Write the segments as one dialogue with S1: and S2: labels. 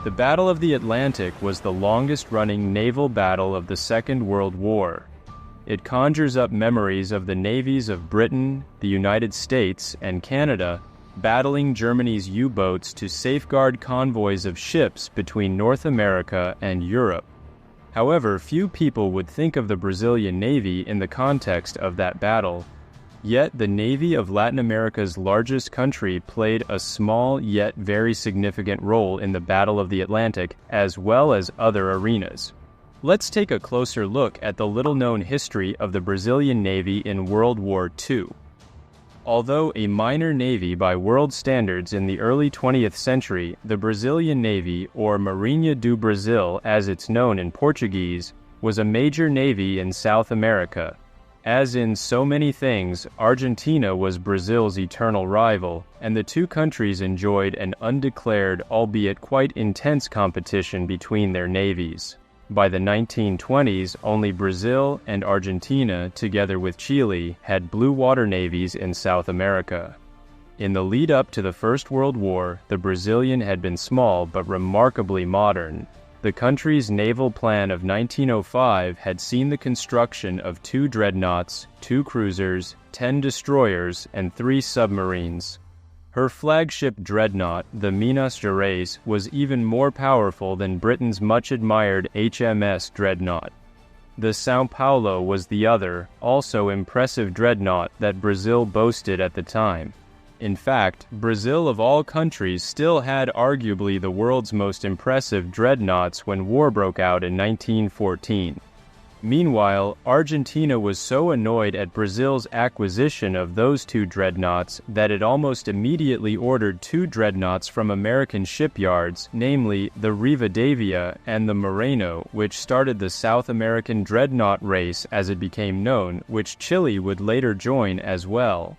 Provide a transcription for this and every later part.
S1: The Battle of the Atlantic was the longest-running naval battle of the Second World War. It conjures up memories of the navies of Britain, the United States, and Canada battling Germany's U-boats to safeguard convoys of ships between North America and Europe. However, few people would think of the Brazilian Navy in the context of that battle. Yet, the Navy of Latin America's largest country played a small yet very significant role in the Battle of the Atlantic, as well as other arenas. Let's take a closer look at the little-known history of the Brazilian Navy in World War II. Although a minor navy by world standards in the early 20th century, the Brazilian Navy, or Marinha do Brasil as it's known in Portuguese, was a major navy in South America. As in so many things, Argentina was Brazil's eternal rival, and the two countries enjoyed an undeclared, albeit quite intense competition between their navies. By the 1920s, only Brazil and Argentina, together with Chile, had blue water navies in South America. In the lead-up to the First World War, the Brazilian had been small but remarkably modern. The country's naval plan of 1905 had seen the construction of 2 dreadnoughts, 2 cruisers, 10 destroyers, and 3 submarines. Her flagship dreadnought, the Minas Gerais, was even more powerful than Britain's much-admired HMS Dreadnought. The São Paulo was the other, also impressive dreadnought that Brazil boasted at the time. In fact, Brazil of all countries still had arguably the world's most impressive dreadnoughts when war broke out in 1914. Meanwhile, Argentina was so annoyed at Brazil's acquisition of those 2 dreadnoughts that it almost immediately ordered 2 dreadnoughts from American shipyards, namely the Rivadavia and the Moreno, which started the South American dreadnought race as it became known, which Chile would later join as well.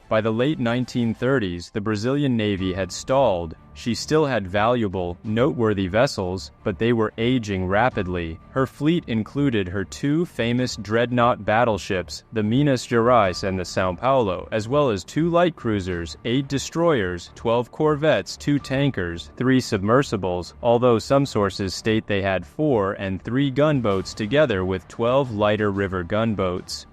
S1: By the late 1930s, the Brazilian Navy had stalled. She still had valuable, noteworthy vessels, but they were aging rapidly. Her fleet included her 2 famous dreadnought battleships, the Minas Gerais and the São Paulo, as well as 2 light cruisers, 8 destroyers, 12 corvettes, 2 tankers, 3 submersibles, although some sources state they had 4 and 3 gunboats together with 12 lighter river gunboats.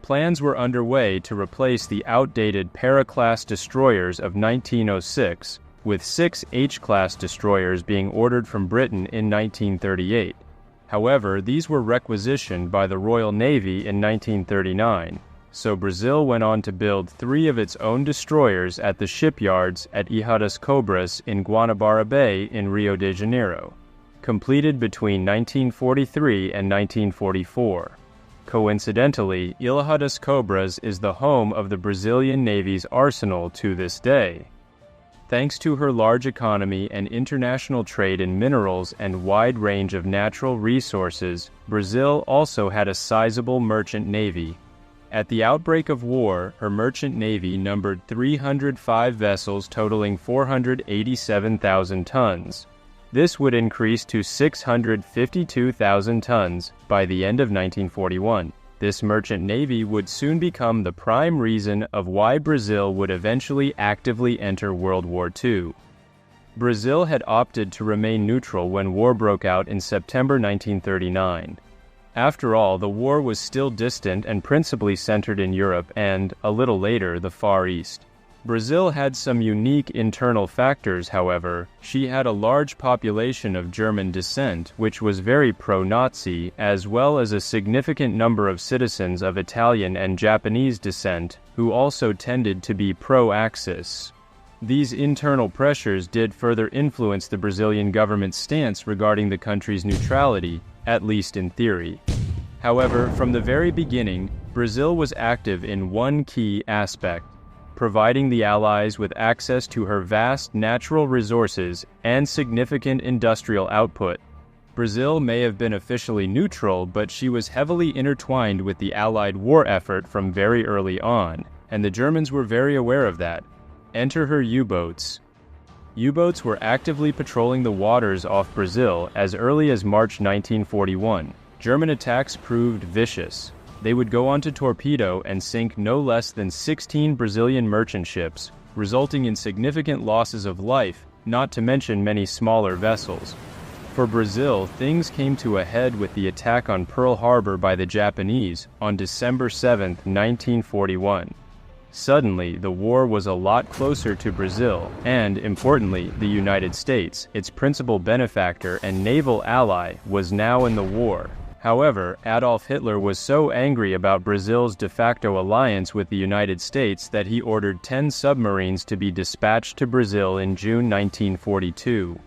S1: Plans were underway to replace the outdated Para-class destroyers of 1906, with 6 H-class destroyers being ordered from Britain in 1938. However, these were requisitioned by the Royal Navy in 1939, so Brazil went on to build 3 of its own destroyers at the shipyards at Ilha das Cobras in Guanabara Bay in Rio de Janeiro, completed between 1943 and 1944. Coincidentally, Ilha das Cobras is the home of the Brazilian Navy's arsenal to this day. Thanks to her large economy and international trade in minerals and wide range of natural resources, Brazil also had a sizable merchant navy. At the outbreak of war, her merchant navy numbered 305 vessels totaling 487,000 tons. This would increase to 652,000 tons by the end of 1941. This merchant navy would soon become the prime reason of why Brazil would eventually actively enter World War II. Brazil had opted to remain neutral when war broke out in September 1939. After all, the war was still distant and principally centered in Europe and, a little later, the Far East. Brazil had some unique internal factors, however. She had a large population of German descent, which was very pro-Nazi, as well as a significant number of citizens of Italian and Japanese descent, who also tended to be pro-Axis. These internal pressures did further influence the Brazilian government's stance regarding the country's neutrality, at least in theory. However, from the very beginning, Brazil was active in one key aspect: providing the Allies with access to her vast natural resources and significant industrial output. Brazil may have been officially neutral, but she was heavily intertwined with the Allied war effort from very early on, and the Germans were very aware of that. Enter her U-boats. U-boats were actively patrolling the waters off Brazil as early as March 1941. German attacks proved vicious. They would go on to torpedo and sink no less than 16 Brazilian merchant ships, resulting in significant losses of life not to mention many smaller vessels. For Brazil, things came to a head with the attack on Pearl Harbor by the Japanese on December 7, 1941. Suddenly, the war was a lot closer to Brazil and, importantly, the United States, its principal benefactor and naval ally, was now in the war. However, Adolf Hitler was so angry about Brazil's de facto alliance with the United States that he ordered 10 submarines to be dispatched to Brazil in June 1942.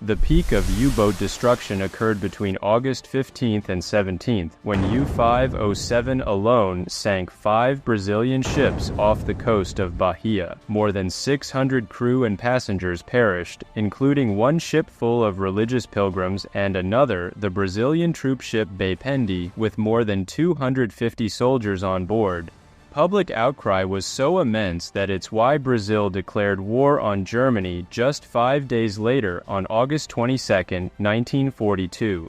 S1: The peak of U-boat destruction occurred between August 15th and 17th, when U-507 alone sank 5 Brazilian ships off the coast of Bahia. More than 600 crew and passengers perished, including one ship full of religious pilgrims and another, the Brazilian troop ship Beypendi, with more than 250 soldiers on board. Public outcry was so immense that it's why Brazil declared war on Germany just 5 days later on August 22, 1942.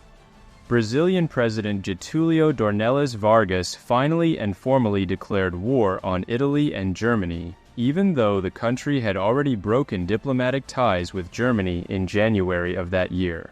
S1: Brazilian President Getúlio Dornelles Vargas finally and formally declared war on Italy and Germany, even though the country had already broken diplomatic ties with Germany in January of that year.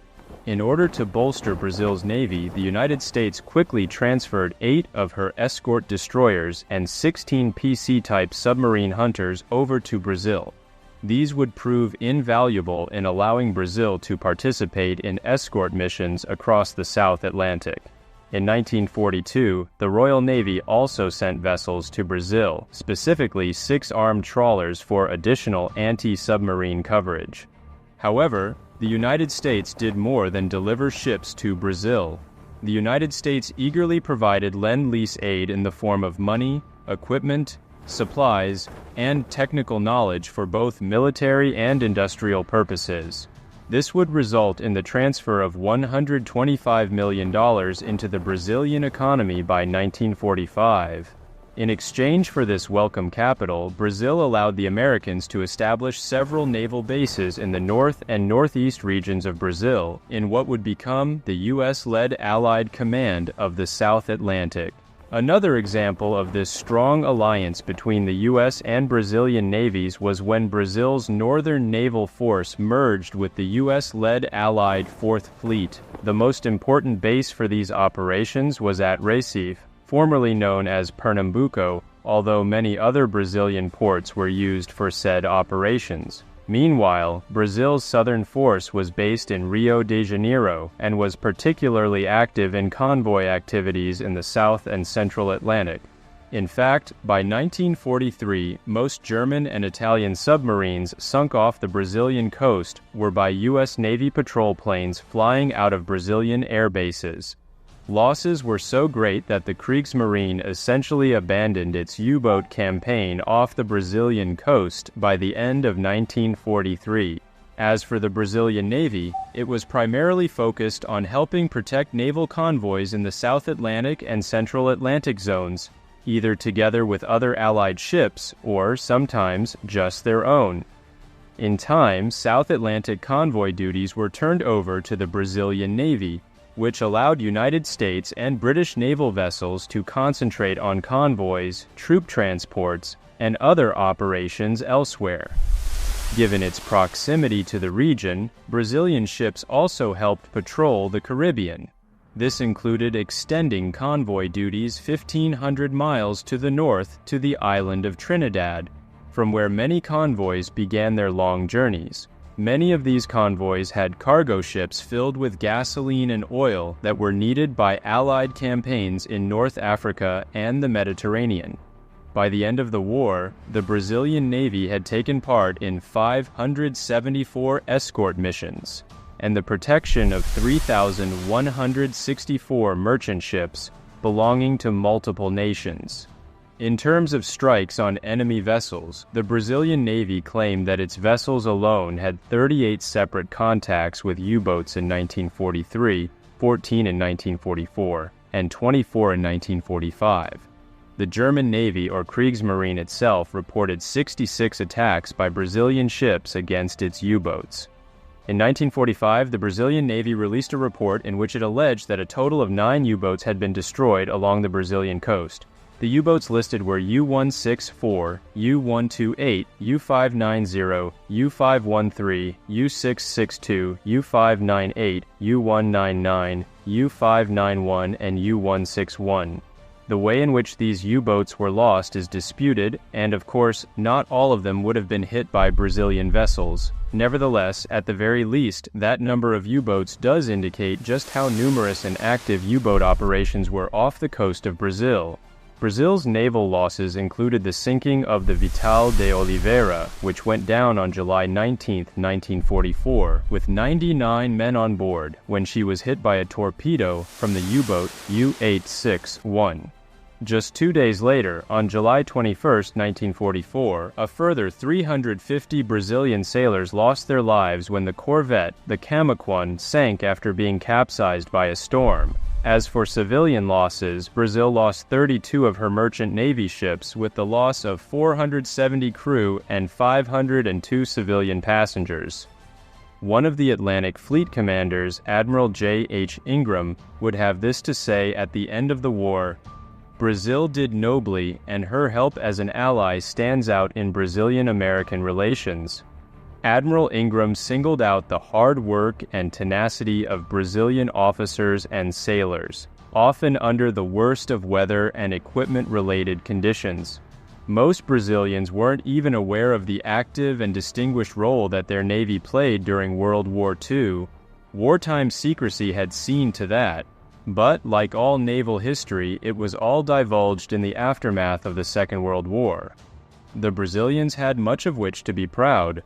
S1: In order to bolster Brazil's navy, the United States quickly transferred 8 of her escort destroyers and 16 PC-type submarine hunters over to Brazil. These would prove invaluable in allowing Brazil to participate in escort missions across the South Atlantic. In 1942, the Royal Navy also sent vessels to Brazil, specifically 6 armed trawlers for additional anti-submarine coverage. However, the United States did more than deliver ships to Brazil. The United States eagerly provided lend-lease aid in the form of money, equipment, supplies, and technical knowledge for both military and industrial purposes. This would result in the transfer of $125 million into the Brazilian economy by 1945. In exchange for this welcome capital, Brazil allowed the Americans to establish several naval bases in the north and northeast regions of Brazil in what would become the U.S.-led Allied Command of the South Atlantic. Another example of this strong alliance between the U.S. and Brazilian navies was when Brazil's Northern Naval Force merged with the U.S.-led Allied Fourth Fleet. The most important base for these operations was at Recife, formerly known as Pernambuco, although many other Brazilian ports were used for said operations. Meanwhile, Brazil's southern force was based in Rio de Janeiro and was particularly active in convoy activities in the South and Central Atlantic. In fact, by 1943, most German and Italian submarines sunk off the Brazilian coast were by U.S. Navy patrol planes flying out of Brazilian air bases. Losses were so great that the Kriegsmarine essentially abandoned its U-boat campaign off the Brazilian coast by the end of 1943. As for the Brazilian Navy, it was primarily focused on helping protect naval convoys in the South Atlantic and Central Atlantic zones, either together with other Allied ships or, sometimes, just their own. In time, South Atlantic convoy duties were turned over to the Brazilian Navy, which allowed United States and British naval vessels to concentrate on convoys, troop transports, and other operations elsewhere. Given its proximity to the region, Brazilian ships also helped patrol the Caribbean. This included extending convoy duties 1,500 miles to the north to the island of Trinidad, from where many convoys began their long journeys. Many of these convoys had cargo ships filled with gasoline and oil that were needed by Allied campaigns in North Africa and the Mediterranean. By the end of the war, the Brazilian Navy had taken part in 574 escort missions and the protection of 3,164 merchant ships belonging to multiple nations. In terms of strikes on enemy vessels, the Brazilian Navy claimed that its vessels alone had 38 separate contacts with U-boats in 1943, 14 in 1944, and 24 in 1945. The German Navy or Kriegsmarine itself reported 66 attacks by Brazilian ships against its U-boats. In 1945, the Brazilian Navy released a report in which it alleged that a total of 9 U-boats had been destroyed along the Brazilian coast. The U-boats listed were U-164, U-128, U-590, U-513, U-662, U-598, U-199, U-591, and U-161. The way in which these U-boats were lost is disputed, and of course, not all of them would have been hit by Brazilian vessels. Nevertheless, at the very least, that number of U-boats does indicate just how numerous and active U-boat operations were off the coast of Brazil. Brazil's naval losses included the sinking of the Vital de Oliveira, which went down on July 19, 1944, with 99 men on board when she was hit by a torpedo from the U-boat U-861. Just 2 days later, on July 21, 1944, a further 350 Brazilian sailors lost their lives when the corvette, the Camaquan, sank after being capsized by a storm. As for civilian losses, Brazil lost 32 of her merchant navy ships with the loss of 470 crew and 502 civilian passengers. One of the Atlantic Fleet commanders, Admiral J.H. Ingram, would have this to say at the end of the war: "Brazil did nobly, and her help as an ally stands out in Brazilian-American relations." Admiral Ingram singled out the hard work and tenacity of Brazilian officers and sailors, often under the worst of weather and equipment-related conditions. Most Brazilians weren't even aware of the active and distinguished role that their navy played during World War II. Wartime secrecy had seen to that. But, like all naval history, it was all divulged in the aftermath of the Second World War. The Brazilians had much of which to be proud.